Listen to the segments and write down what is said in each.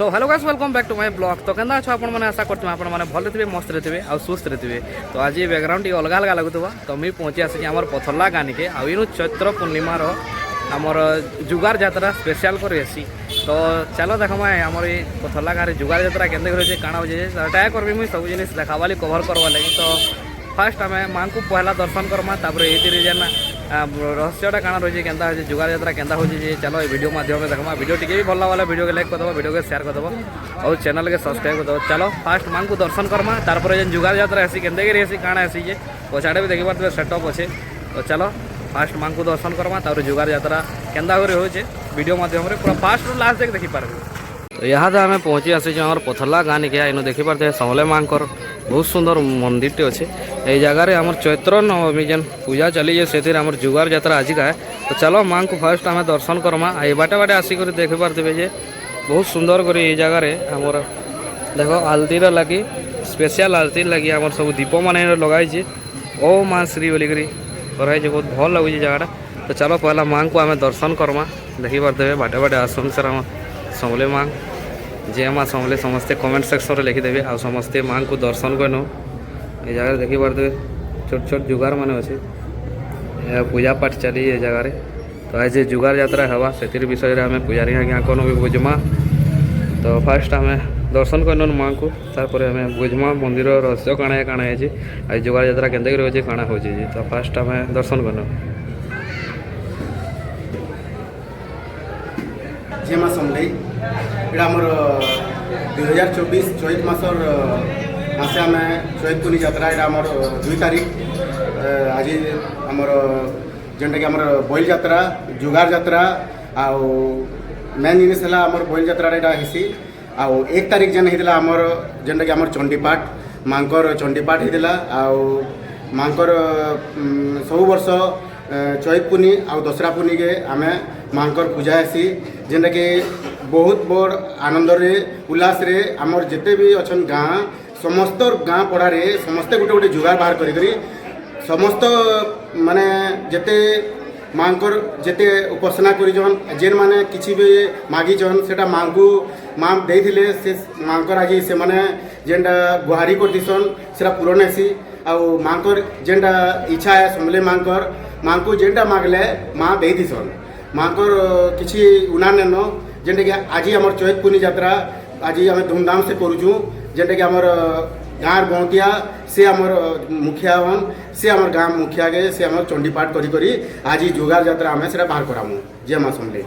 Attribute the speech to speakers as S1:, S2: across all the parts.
S1: So hello guys welcome back to my blog. तो केंदा अच्छा आपण माने आशा करते आपण माने भले थे मस्त रहते और सुस्त रहते। तो आज ये बैकग्राउंड अलग अलग लगुवा। तो मुझे पहुँची आसी आम पथरला गानी के आउ चैत्र पूर्णिमार आमर जुगार यात्रा स्पेशल कर आसी। तो चलो देखमा आमर ये पथरला गाँव जुगार यात्रा केंदे करे काଣା हो ट्राए करबी मुझे सब जिन देखावाली कवर करवा लगी। तो फास्ट आम माँ को पहला दर्शन करमा ये जेन रहस्यटा काଣା रही है जुगार यात्रा केंदा हो। चलो ये वीडियो माध्यम देखमा वीडियो टी भी भल लगे वीडियो के लाइक करदेव वीडियो के शेयर करदेव और चैनल के सब्सक्राइब करदेव। चलो फास्ट माँ को दर्शन करमा तारपर जेन जुगार यात्रा आसी केंदे के आसी काଣା आसी जे पछाड़े भी देखी पारे सेटअप अच्छे। तो चलो फास्ट माँ को दर्शन करमा तार जुगार यात्रा केंदा हो वीडियो माध्यम पूरा फास्ट लास्ट तक देखी पारे। तो यहाँ आम पहुँची आसी आम पथरला गाँ निके इन देखी पारे समले माँ बहुत सुंदर मंदिर अच्छे। ये जगह आम चैत्र नवमी जेन पूजा चली है से जुगार यात्रा आज का है। तो चलो माँ को फास्ट आम दर्शन करमा ये बाटे बाटे आसिक देखी पारे जे बहुत सुंदर कर जगार आमर देख आलतीर लगी स्पेशल आलती लगी आम सब दीप मान लगाई ओ माँ श्री बोलिकी कराई बहुत भल लगुच जगह। तो चलो पहला माँ को आम दर्शन करमा देखी पारे बाटे बाटे आसन सर आम समले माँ जे माँ समले समस्ते कमेंट सेक्शन में लिखिदेवे आ समस्ते माँ को दर्शन करनु। ये जगह देखी पारे छोट छोट जुगार मान अच्छे पूजा पाठ चली ये जगह। तो आज जुगार यात्रा हवा से विषय में आम पूजारी आज्ञा कौन भी बुझमा। तो फास्ट आम दर्शन करनु माँ को तापर आम बुझमा मंदिर रहस्य काଣା काଣା है आज जुगार यात्रा केंदे कर काଣା हो। तो फास्ट आम दर्शन करनु
S2: जे माँ समले यहाँ आमर 2024 चैत मासर मासे आम चैत पुनी यात्रा यहाँ आमर 2 तारीख आज आमर जेनटा कि आमर बैल यात्रा जुगार यात्रा आउ मेन जिनिस है आमर बैल यात्रा यहाँ हेसी आउ 1 तारीख जेन होता आमर जेनटा कि आमर चंडीपाठ मांकर चंडीपाठ होता आउ मांकर सब वर्ष चैत पुनी आउ दसरा पुनी के आम मांकर पूजा हेसी जेनटा कि बहुत बड़ आनंद रे उल्लास रे आमर जिते भी अच्छन गाँ समस्त गाँ पड़ारे समस्ते गोटे गोटे जुगार बाहर करी समस्त माने जेते मांकर जेते उपासना करिजन जेन माने किछि भी मागिजन सेटा माँ को माँ देइथिले से मांकर आज से माने जेनटा गुहारी कर दिसन सेटा पूरण हेसी आउ मांकर जेनटा इच्छा है समले माँ को जेनटा मागले माँ दे दिसन मांकर किछि उना नेन जेनटा कि आज आमर चैत पुनी यात्रा आज आम धूमधाम से करूँ जेनटा कि आमर गाँव गौतिया से आमर मुखिया हन से आमर गाँव मुखिया के से आमर चंडीपाठ करी करी आज जुगार यात्रा आम से बाहर करामु जे माँ समले।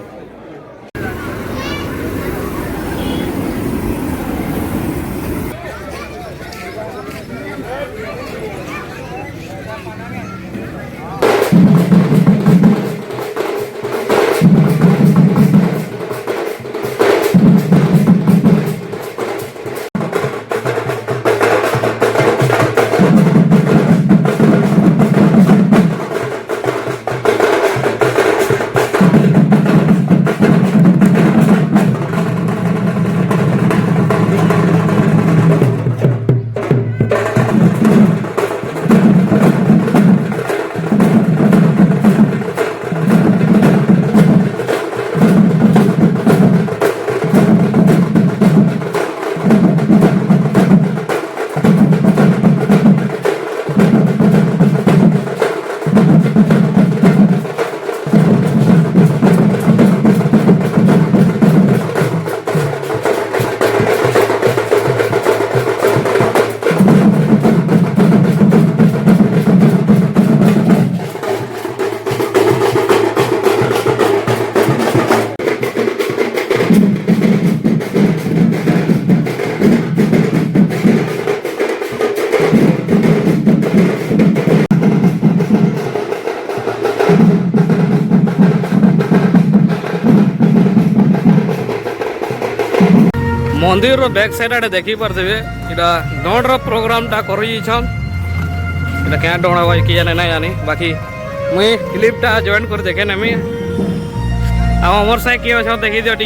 S1: मंदिर बैक साइड आड़े देखी पारे इटा डर प्रोग्राम टा करछन क्या डर भाई कि जाने ना जानी बाकी मुई क्लिप टा जॉइन कर देखे नेमी आमर साथ किए अच्छा देखी दियो टी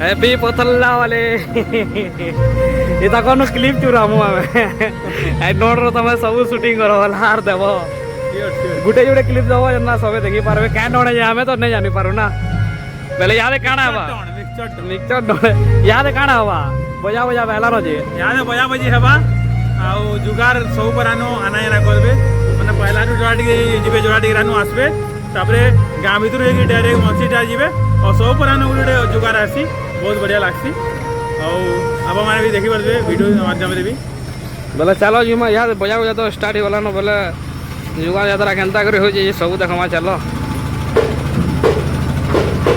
S1: हैप्पी पथरला वाले इता कौन क्लिप चुरामु आम डर तुम सब शूटिंग कर हार देव गोटे जोड़े क्लिप दब ना सब देखी पारे क्या डर आम तो नहीं जानी पारू ना ବେଲେ ଇହାଦେ କାଣା ହେବା ମିକ୍ସଚର ଡଳେ ଇହାଦେ କାଣା ହେବା ବଜା ବଜା ବେଲାର ଯେ
S3: ଇହାଦେ ବଜା ବଜି ହେବା ଆଉ जुगार ସବୁ ପରାନୁ ଆନା ଏନା କରିବେ ମାନେ ପହିଲାରୁ ଯୋଡ଼ା ଟିକେ ଯିବେ ଯୋଡ଼ା ଟିକେ ରାନୁ ଆସିବେ ତାପରେ ଗାଁ ଭିତରୁ ହେଇକି ଡାଇରେକ୍ଟ ମଛିଟା ଯିବେ ଆଉ ସବୁ ପରାନୁ ଗୋଟେ जुगार ଆସି ବହୁତ ବଢ଼ିଆ ଲାଗ୍ସି ଆଉ ଆପଣମାନେ ବି ଦେଖିପାରୁଥିବେ ଭିଡ଼ିଓ ମାଧ୍ୟମରେ ବି
S1: ବେଲେ ଚାଲ ଯିମା ଇହାଦେ ବଜା ବଜା ତ ଷ୍ଟାର୍ଟ ହେଇଗଲାନ ବେଲେ जुगार यात्रा केन्ता କରି ହଉଛେ ଏ ସବୁ ଦେଖମା ଚାଲ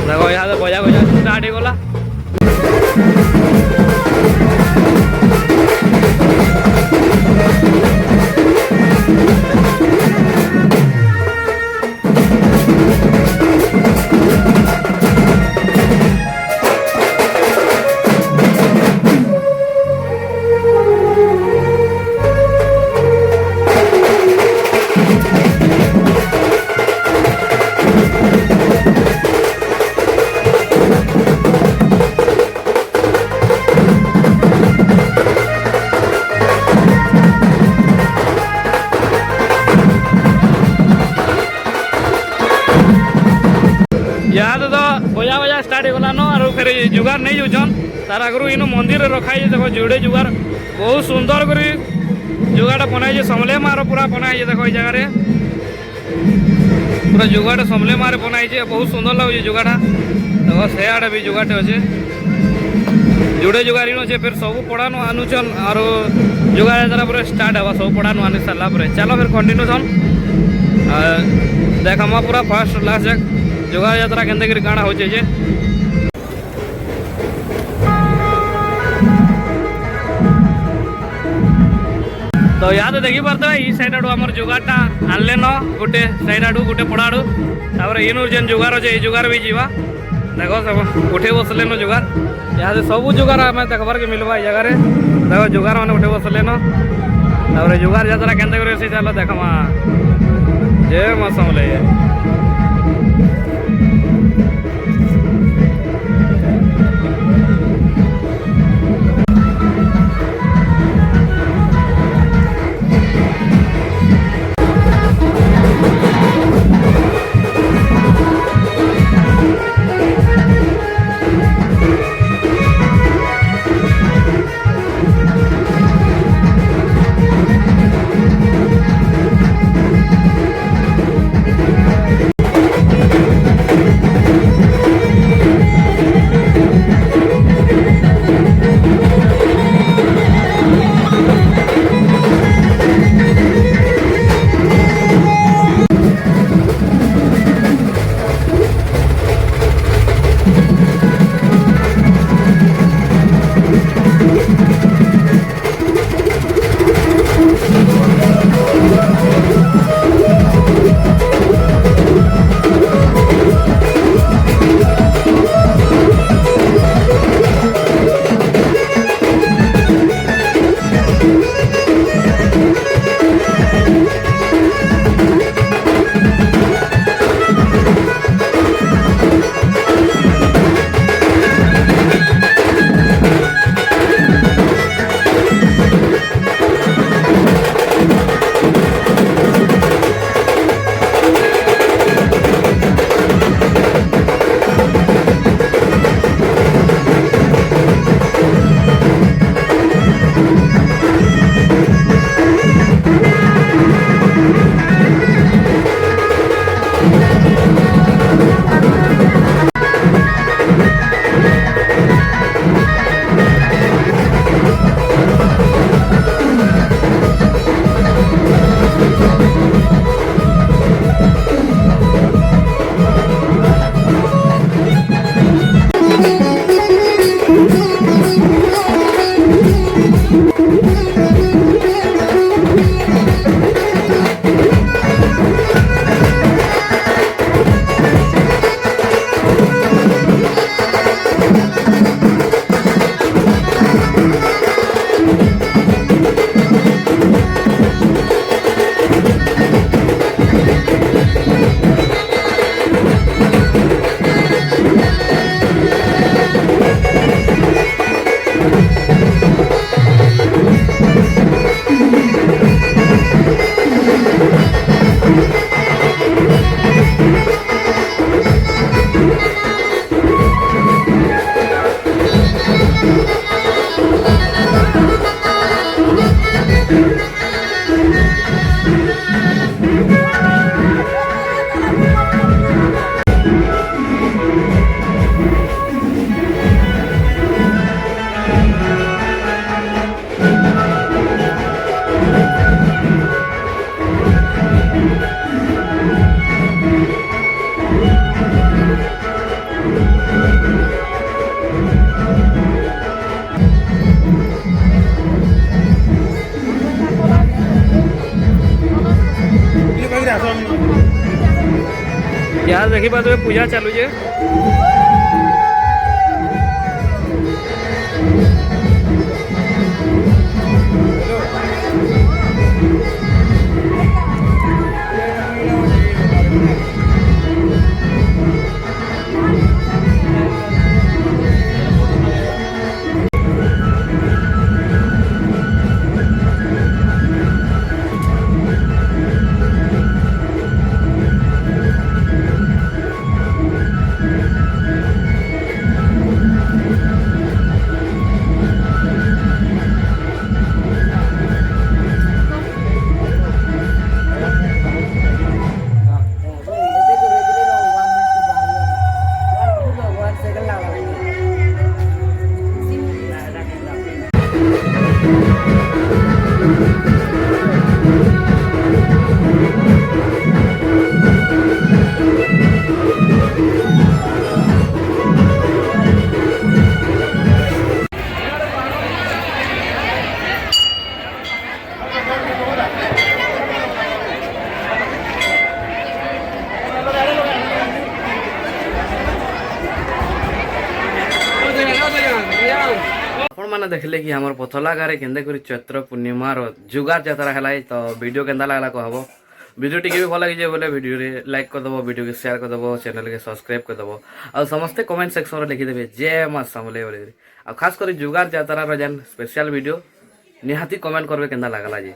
S1: ଦେଖ ଇହାଦେ ବଜା ବଜା ଷ୍ଟାର୍ଟ ହେଇଗଲା इहादे तो बजा बजा स्टार्ट होगलान और फिर जुगार नहीं जाऊन तार आगु इन मंदिर रखाई देख जोड़े जुगार बहुत सुंदर कर जुगाटा बनाई समले मार पूरा बनाई देख ये जगह पूरा जुगाटा समले मार बनाई बहुत सुंदर लगे जुगाटा देखो से आड़े भी जुगाटे अच्छे जोड़े जुगार इन अच्छे फिर सब पढ़ानु आनुचन और जुगार यात्रा पूरा स्टार्ट हवा सब पढ़ानु आनी सारा चलो फिर कंटिन्यू थन देख हम पूरा फास्ट लास्ट जाक जुगार यात्रा केन्ता करी काଣା होचे जे तो याद देखी पारत ई साइड आडू आमर जुगारटा आनले न गोटे साइड आडू गोटे पड़ाडू तापर इनु जेन जुगार अच्छे ई जुगार भी जीवा देखो सब उठे बसले न जुगार यहाँ सब जुगार आम देखबार के मिलवा ई जगह देखो जुगार मैंने उठे बसले न तापर जुगार यात्रा केन्ता करी से चलो देखमा जे मौसम ले ଦେଖିପାରୁଥିବେ ପୂଜା ଚାଲୁଛେ। ଆପଣମାନେ ଦେଖିଲେ କି ଆମର ପଥଲା ଗାଁରେ କେନ୍ତା କରି ଚୈତ୍ର ପୂର୍ଣ୍ଣିମାର ଯୁଗାର ଯାତ୍ରା ହେଲା ତ ଭିଡ଼ିଓ କେନ୍ତା ଲାଗଲା କହବ। ଭିଡ଼ିଓ ଟିକେ ବି ଭଲ ଲାଗିଛେ ବୋଲେ ଭିଡ଼ିଓରେ ଲାଇକ୍ କରିଦେବ, ଭିଡ଼ିଓକେ ସେୟାର କରିଦେବ, ଚ୍ୟାନେଲ୍କେ ସବସ୍କ୍ରାଇବ୍ କରିଦେବ ଆଉ ସମସ୍ତେ କମେଣ୍ଟ ସେକ୍ସନ୍ରେ ଲେଖିଦେବେ ଜୟ ମା ସମଲେଇ ବୋଲିକିରି। ଆଉ ଖାସ୍ କରି ଯୁଗାର ଯାତ୍ରାର ଯେନ୍ ସ୍ପେଶାଲ୍ ଭିଡ଼ିଓ ନିହାତି କମେଣ୍ଟ କରିବେ କେନ୍ତା ଲାଗଲା ଯେ।